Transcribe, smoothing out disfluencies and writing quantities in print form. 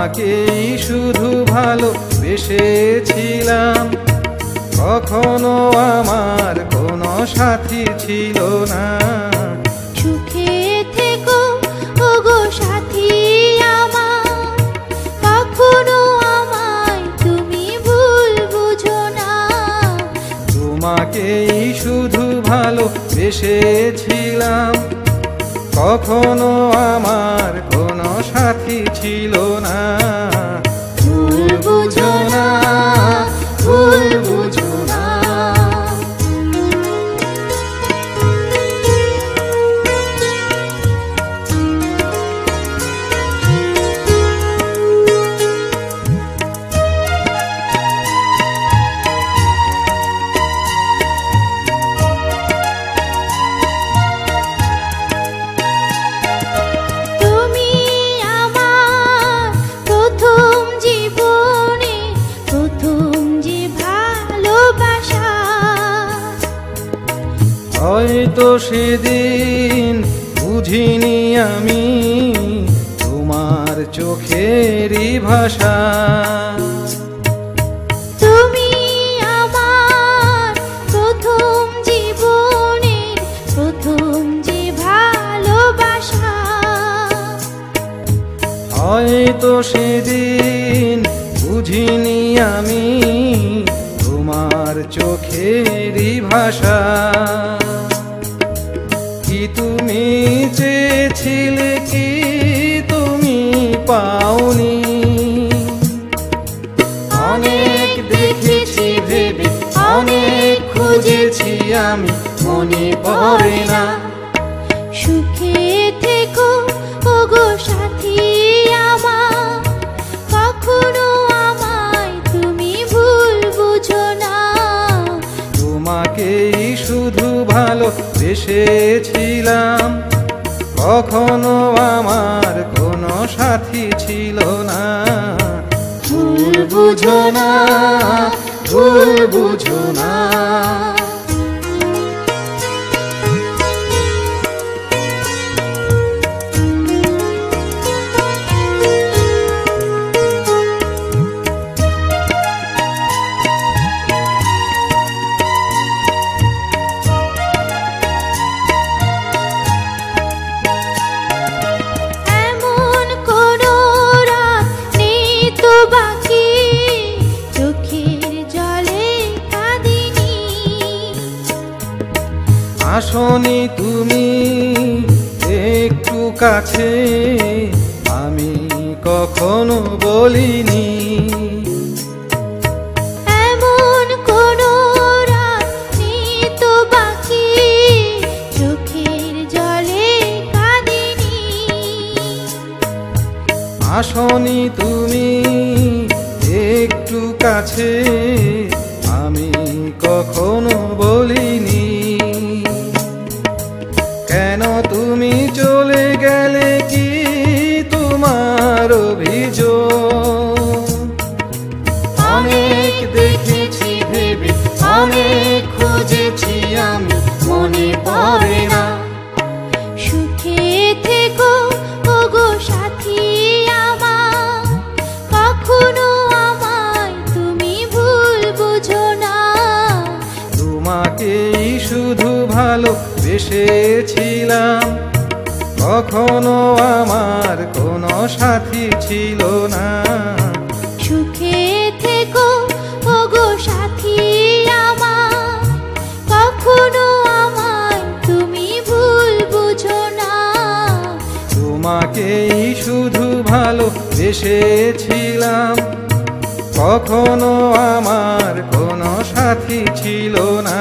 তোমাকেই শুধু ভালোবেসেছিলাম, কখনো আমার কোনো সাথী ছিল না। সুখে থেকো ওগো সাথী আমার, কখনো আমায় তুমি ভুল বুঝো না। তোমাকেই শুধু ভালোবেসেছিলাম, কখনো আমার কোনো সাথী ছিল না। ভুল বুঝো না, ভুল বুঝো না। হয়তো সেদিন বুঝিনি আমি তোমার চোখেরই ভাষা। তুমি আমার প্রথম জীবনের প্রথম যে ভালোবাসা। হয়তো সেদিন বুঝিনি আমি তোমার চোখেরই ভাষা। কি তুমি চেয়েছিলে, কি তুমি পাওনি, অনেক দেখেছি ভেবে, অনেক খুঁজেছি আমি, মনে পড়ে না। সুখে থেকো ওগো সাথী আমার, কখনো আমায় তুমি ভুল বুঝো না। তোমাকেই শুধু ভালোবেসেছিলাম, কখনো আমার কোনো সাথী ছিল না। ভুল বুঝো না, ভুল বুঝো না। আসনি তুমি একটু কাছে, আমি কখনো বলিনি। এমন কোনো রাত নেই তো বাকি, চোখের জলে কাঁদিনি। আসনি তুমি একটু কাছে, আমি কখনো বলিনি। কেন তুমি চলে গেলে, কি তোমার অভিযোগ? অনেক দেখেছি ভেবে, অনেক খুঁজেছি আমি, মনে পড়ে না। সুখে থেকো ওগো সাথী আমার, কখনো আমায় তুমি ভুল বুঝো না। তোমাকেই শুধু ভালোবেসেছিলাম, কখনো আমার কোনো সাথী ছিল না। সুখে থেকো ওগো সাথী আমার, কখনো আমায় তুমি ভুল বুঝো না। তোমাকেই শুধু ভালোবেসেছিলাম, কখনো আমার কোনো সাথী ছিল না।